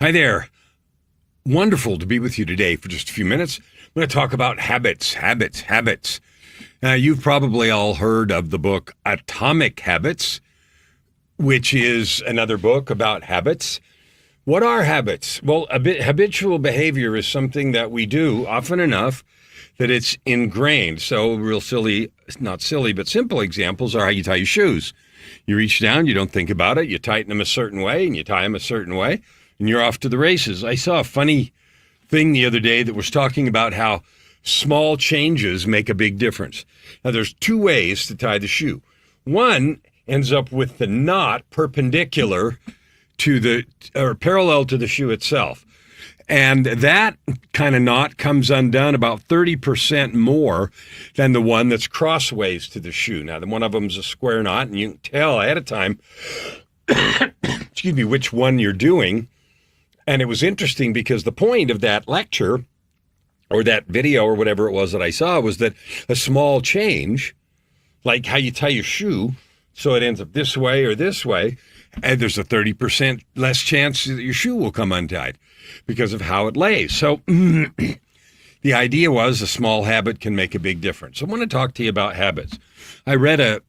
Hi there. Wonderful to be with you today for just a few minutes. I'm going to talk about habits. Now, you've probably all heard of the book Atomic Habits, which is another book about habits. What are habits? Well, habitual behavior is something that we do often enough that it's ingrained. So real silly, not silly, but simple examples are how you tie your shoes. You reach down, you don't think about it, you tighten them a certain way, and you tie them a certain way, and you're off to the races. I saw a funny thing the other day that was talking about how small changes make a big difference. Now, there's two ways to tie the shoe. One ends up with the knot perpendicular to or parallel to the shoe itself. And that kind of knot comes undone about 30% more than the one that's crossways to the shoe. Now, one of them is a square knot, and you can tell ahead of time, excuse me, which one you're doing. And it was interesting because the point of that lecture or that video or whatever it was that I saw was that a small change, like how you tie your shoe, so it ends up this way or this way, and there's a 30% less chance that your shoe will come untied because of how it lays. So the idea was a small habit can make a big difference. I want to talk to you about habits. I read a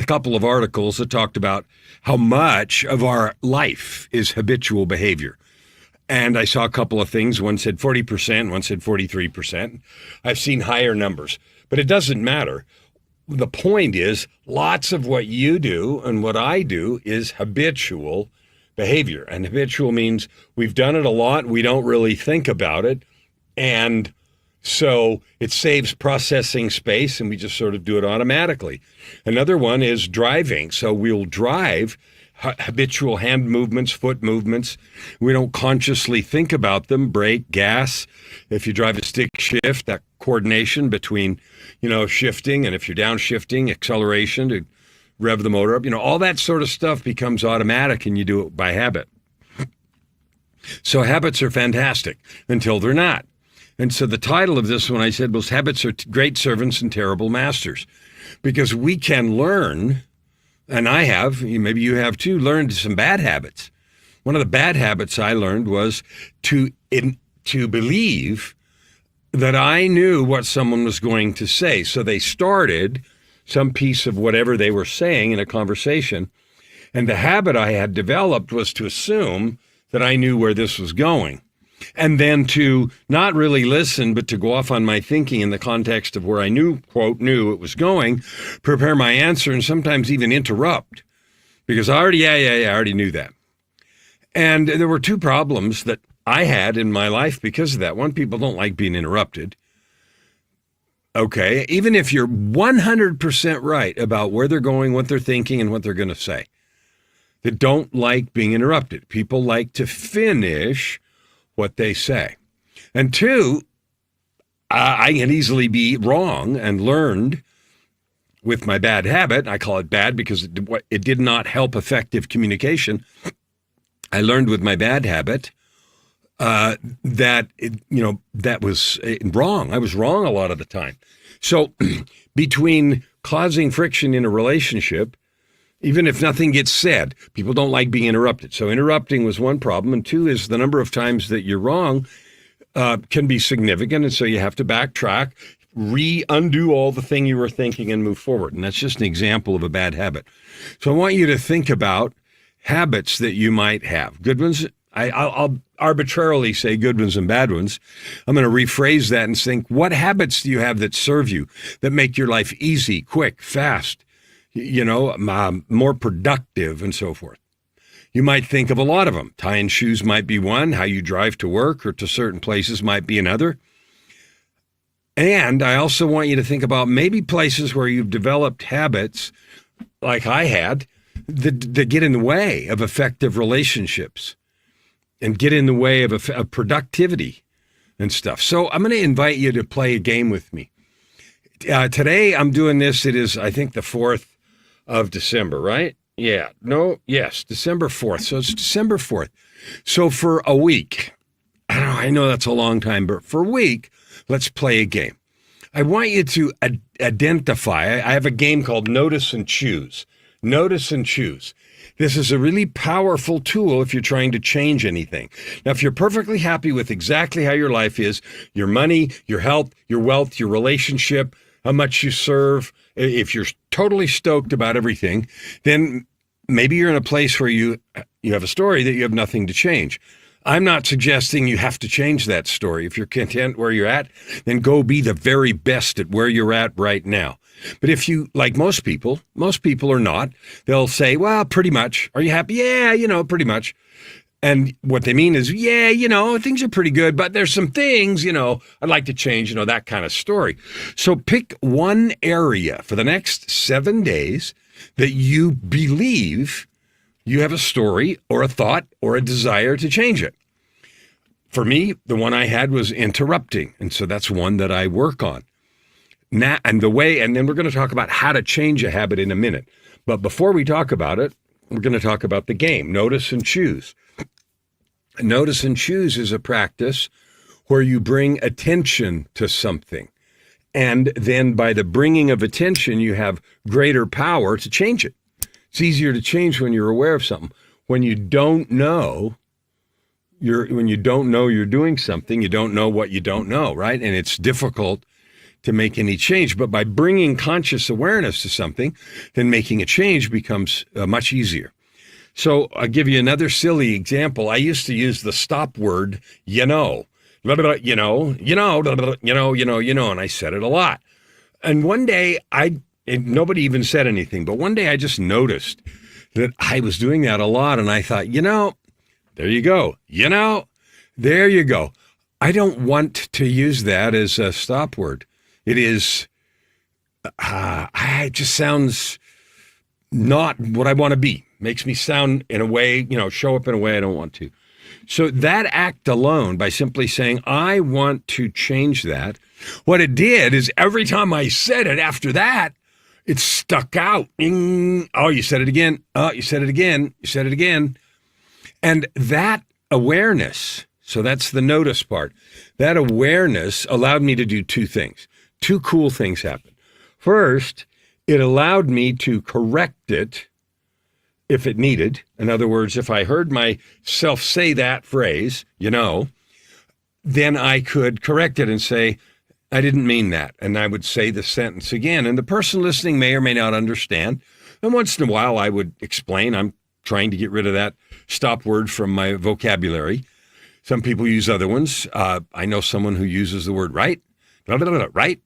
couple of articles that talked about how much of our life is habitual behavior. And I saw a couple of things. One said 40%, one said 43%. I've seen higher numbers, but it doesn't matter. The point is, lots of what you do and what I do is habitual behavior. And habitual means we've done it a lot. We don't really think about it. And so it saves processing space and we just sort of do it automatically. Another one is driving. So we'll drive habitual hand movements, foot movements. We don't consciously think about them. Brake, gas. If you drive a stick shift, that coordination between, shifting, and if you're downshifting, acceleration to rev the motor up, all that sort of stuff becomes automatic and you do it by habit. So habits are fantastic until they're not. And so the title of this one I said was Habits Are Great Servants and Terrible Masters, because we can learn, and I have, maybe you have too, learned some bad habits. One of the bad habits I learned was to believe that I knew what someone was going to say. So they started some piece of whatever they were saying in a conversation. And the habit I had developed was to assume that I knew where this was going. And then to not really listen, but to go off on my thinking in the context of where I quote, knew it was going, prepare my answer, and sometimes even interrupt. Because I already knew that. And there were two problems that I had in my life because of that. One, people don't like being interrupted. Okay, even if you're 100% right about where they're going, what they're thinking, and what they're going to say. They don't like being interrupted. People like to finish what they say. And two, I can easily be wrong and learned with my bad habit. I call it bad because it did not help effective communication. I learned with my bad habit that was wrong. I was wrong a lot of the time. So between causing friction in a relationship, even if nothing gets said, people don't like being interrupted. So interrupting was one problem. And two is the number of times that you're wrong can be significant. And so you have to backtrack, undo all the thing you were thinking and move forward. And that's just an example of a bad habit. So I want you to think about habits that you might have. Good ones. I'll arbitrarily say good ones and bad ones. I'm going to rephrase that and think, what habits do you have that serve you, that make your life easy, quick, fast, more productive, and so forth? You might think of a lot of them. Tying shoes might be one. How you drive to work or to certain places might be another. And I also want you to think about maybe places where you've developed habits, like I had, that get in the way of effective relationships and get in the way of productivity and stuff. So I'm going to invite you to play a game with me. Today I'm doing this. It is, I think, the 4th of December, right? Yeah. No. Yes. December 4th. So it's December 4th. So for a week, I know that's a long time, but for a week, let's play a game. I want you to identify. I have a game called Notice and Choose. Notice and choose. This is a really powerful tool if you're trying to change anything. Now, if you're perfectly happy with exactly how your life is, your money, your health, your wealth, your relationship, how much you serve, if you're totally stoked about everything, then maybe you're in a place where you have a story that you have nothing to change. I'm not suggesting you have to change that story. If you're content where you're at, then go be the very best at where you're at right now. But if you, like most people are not, they'll say, well, pretty much. Are you happy? Yeah, pretty much. And what they mean is, yeah, things are pretty good, but there's some things, I'd like to change, that kind of story. So pick one area for the next 7 days that you believe you have a story or a thought or a desire to change it. For me, the one I had was interrupting. And so that's one that I work on. Now, and then we're going to talk about how to change a habit in a minute. But before we talk about it, we're going to talk about the game, notice and choose. Notice and choose is a practice where you bring attention to something. And then by the bringing of attention, you have greater power to change it. It's easier to change when you're aware of something. When you don't know, you're doing something, you don't know what you don't know, right? And it's difficult to make any change. But by bringing conscious awareness to something, then making a change becomes much easier. So I'll give you another silly example. I used to use the stop word, and I said it a lot. And one day nobody even said anything, but one day I just noticed that I was doing that a lot. And I thought, there you go. There you go. I don't want to use that as a stop word. It is, it just sounds not what I want to be. Makes me sound in a way, show up in a way I don't want to. So that act alone, by simply saying, I want to change that, what it did is every time I said it after that, it stuck out. Oh, you said it again. Oh, you said it again. You said it again. And that awareness, so that's the notice part, that awareness allowed me to do two things. Two cool things happened. First, it allowed me to correct it if it needed. In other words, if I heard myself say that phrase, then I could correct it and say, I didn't mean that. And I would say the sentence again. And the person listening may or may not understand. And once in a while, I would explain, I'm trying to get rid of that stop word from my vocabulary. Some people use other ones. I know someone who uses the word right, right,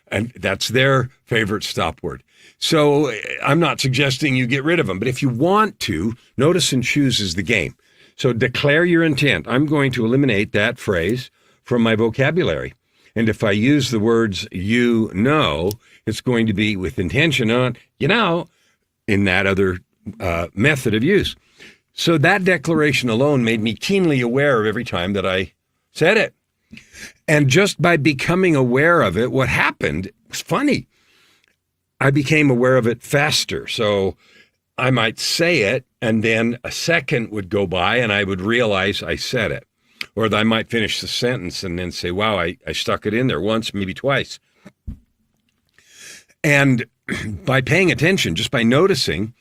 and that's their favorite stop word. So I'm not suggesting you get rid of them, but if you want to, notice and choose is the game. So declare your intent. I'm going to eliminate that phrase from my vocabulary. And if I use the words it's going to be with intention on, in that other method of use. So that declaration alone made me keenly aware of every time that I said it. And just by becoming aware of it, what happened was funny. I became aware of it faster. So I might say it, and then a second would go by, and I would realize I said it. Or I might finish the sentence and then say, wow, I stuck it in there once, maybe twice. And by paying attention, just by noticing,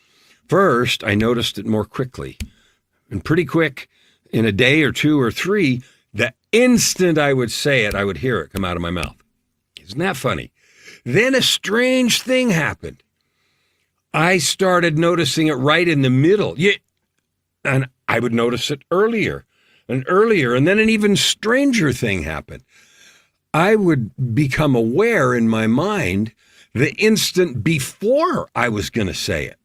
first, I noticed it more quickly. And pretty quick, in a day or two or three, the instant I would say it, I would hear it come out of my mouth. Isn't that funny? Then a strange thing happened. I started noticing it right in the middle. And I would notice it earlier and earlier. And then an even stranger thing happened. I would become aware in my mind the instant before I was going to say it.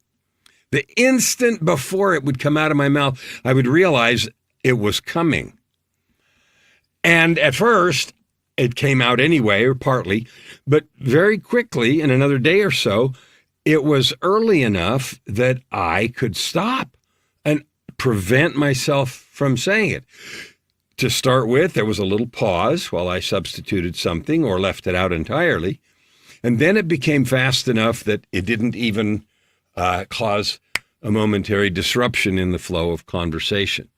The instant before it would come out of my mouth, I would realize it was coming. And at first, it came out anyway, or partly, but very quickly, in another day or so, it was early enough that I could stop and prevent myself from saying it. To start with, there was a little pause while I substituted something or left it out entirely. And then it became fast enough that it didn't even cause a momentary disruption in the flow of conversation.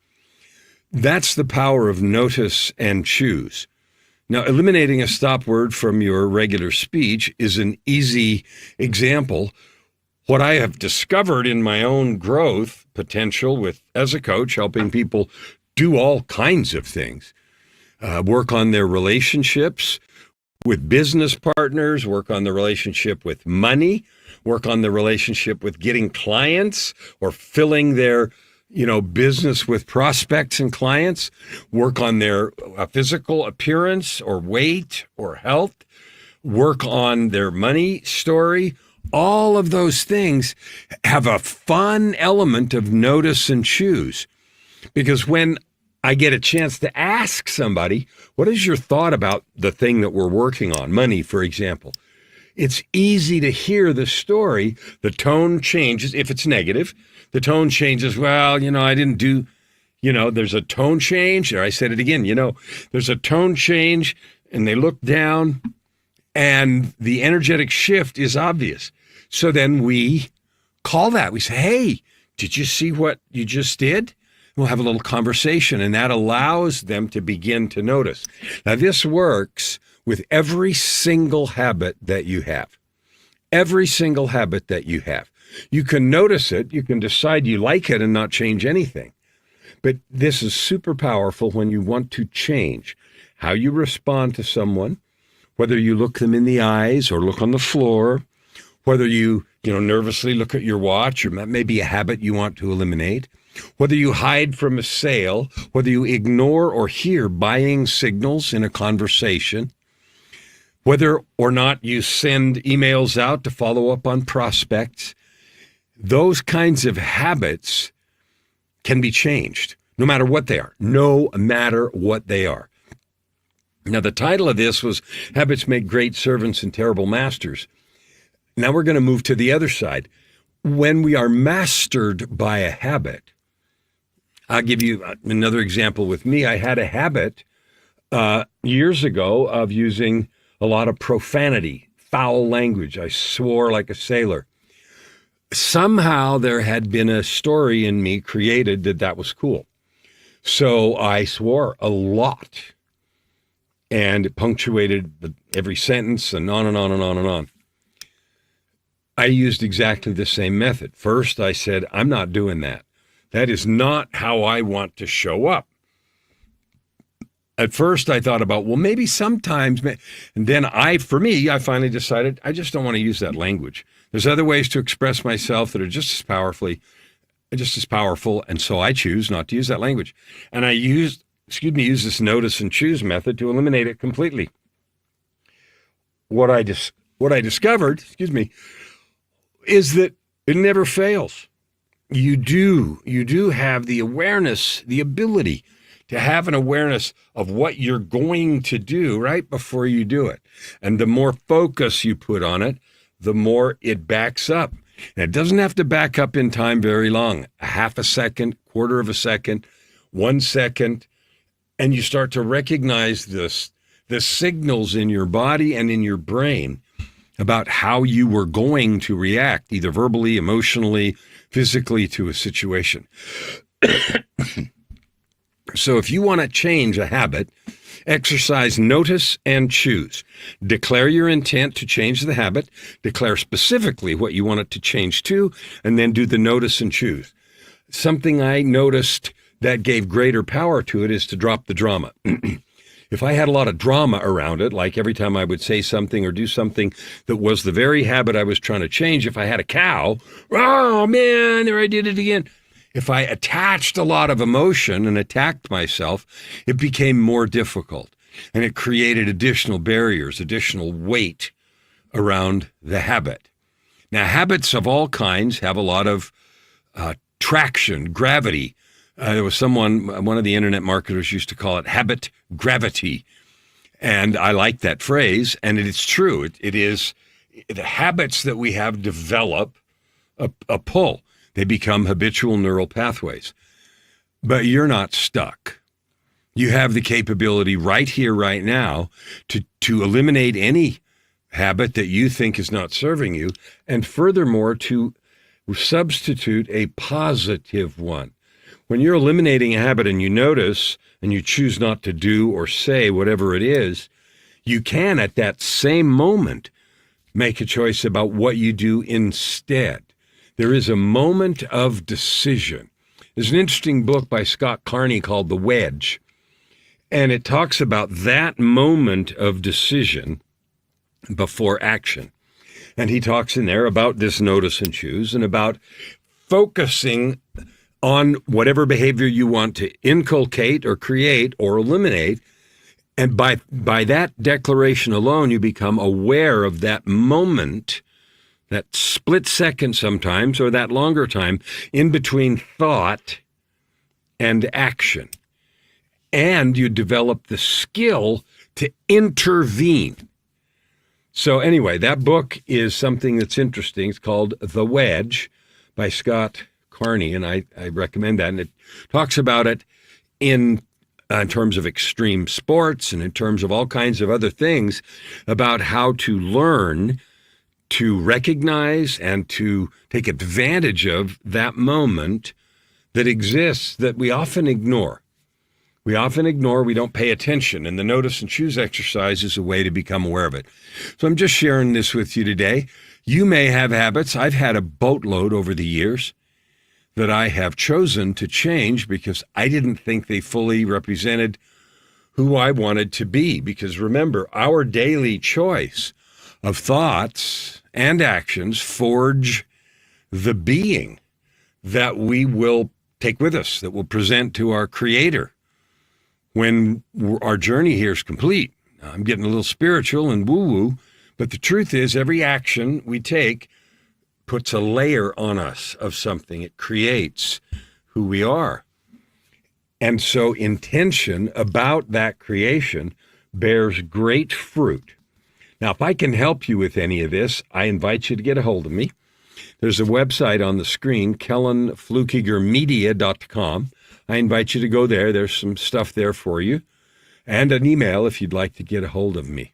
That's the power of notice and choose. Now, eliminating a stop word from your regular speech is an easy example. what I have discovered in my own growth potential as a coach, helping people do all kinds of things, work on their relationships with business partners, work on the relationship with money, work on the relationship with getting clients or filling their business with prospects and clients, work on their physical appearance or weight or health, work on their money story. All of those things have a fun element of notice and choose. Because when I get a chance to ask somebody, what is your thought about the thing that we're working on? Money, for example. It's easy to hear the story. The tone changes. If it's negative, the tone changes. Well, I didn't do, there's a tone change. Or I said it again, there's a tone change, and they look down and the energetic shift is obvious. So then we call that. We say, hey, did you see what you just did? We'll have a little conversation, and that allows them to begin to notice. Now, this works with every single habit that you have. Every single habit that you have. You can notice it. You can decide you like it and not change anything. But this is super powerful when you want to change how you respond to someone, whether you look them in the eyes or look on the floor, whether you, nervously look at your watch, or maybe a habit you want to eliminate, whether you hide from a sale, whether you ignore or hear buying signals in a conversation, whether or not you send emails out to follow up on prospects. Those kinds of habits can be changed, no matter what they are. No matter what they are. Now, the title of this was Habits Make Great Servants and Terrible Masters. Now we're going to move to the other side. When we are mastered by a habit, I'll give you another example with me. I had a habit years ago of using a lot of profanity, foul language. I swore like a sailor. Somehow there had been a story in me created that was cool. So I swore a lot, and it punctuated every sentence and on and on and on and on. I used exactly the same method. First, I said, I'm not doing that. That is not how I want to show up. At first, I thought about, well, maybe sometimes, and then I finally decided I just don't want to use that language. There's other ways to express myself that are just as powerful, and so I choose not to use that language. And I use this notice and choose method to eliminate it completely. What I discovered, is that it never fails. You do have the awareness, the ability to have an awareness of what you're going to do right before you do it. And the more focus you put on it, the more it backs up. And it doesn't have to back up in time very long, a half a second, quarter of a second, 1 second, and you start to recognize the signals in your body and in your brain about how you were going to react, either verbally, emotionally, physically, to a situation. So if you want to change a habit, exercise notice and choose. Declare your intent to change the habit, declare specifically what you want it to change to, and then do the notice and choose. Something I noticed that gave greater power to it is to drop the drama. If I had a lot of drama around it, like every time I would say something or do something that was the very habit I was trying to change, if I had a cow, oh man, there I did it again. If I attached a lot of emotion and attacked myself, it became more difficult, and it created additional barriers, additional weight around the habit. Now, habits of all kinds have a lot of traction, gravity. There was one of the internet marketers used to call it habit gravity. And I like that phrase. And it's true. It is the habits that we have develop a pull. They become habitual neural pathways. But you're not stuck. You have the capability right here, right now, to eliminate any habit that you think is not serving you. And furthermore, to substitute a positive one. When you're eliminating a habit and you notice and you choose not to do or say whatever it is, you can at that same moment make a choice about what you do instead. There is a moment of decision. There's an interesting book by Scott Carney called The Wedge, and it talks about that moment of decision before action. And he talks in there about this notice and choose and about focusing on whatever behavior you want to inculcate or create or eliminate. And by that declaration alone, you become aware of that moment, that split second sometimes, or that longer time in between thought and action. And you develop the skill to intervene. So anyway, that book is something that's interesting. It's called The Wedge by Scott Carney, and I recommend that. And it talks about it in terms of extreme sports and in terms of all kinds of other things about how to learn to recognize and to take advantage of that moment that exists that we often ignore. We don't pay attention, and the notice and choose exercise is a way to become aware of it. So I'm just sharing this with you today. You may have habits. I've had a boatload over the years that I have chosen to change because I didn't think they fully represented who I wanted to be. Because remember, our daily choice of thoughts and actions forge the being that we will take with us, that will present to our Creator when our journey here is complete. I'm getting a little spiritual and woo-woo, but the truth is every action we take puts a layer on us of something. It creates who we are. And so intention about that creation bears great fruit. Now, if I can help you with any of this, I invite you to get a hold of me. There's a website on the screen, kellanflukigermedia.com. I invite you to go there. There's some stuff there for you. And an email if you'd like to get a hold of me.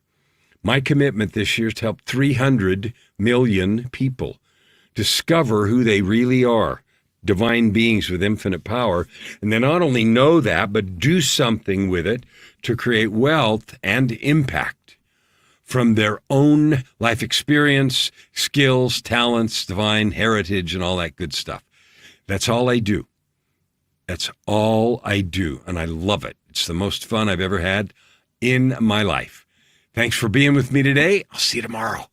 My commitment this year is to help 300 million people discover who they really are, divine beings with infinite power, and then not only know that, but do something with it to create wealth and impact from their own life experience, skills, talents, divine heritage, and all that good stuff. That's all I do. That's all I do, and I love it. It's the most fun I've ever had in my life. Thanks for being with me today. I'll see you tomorrow.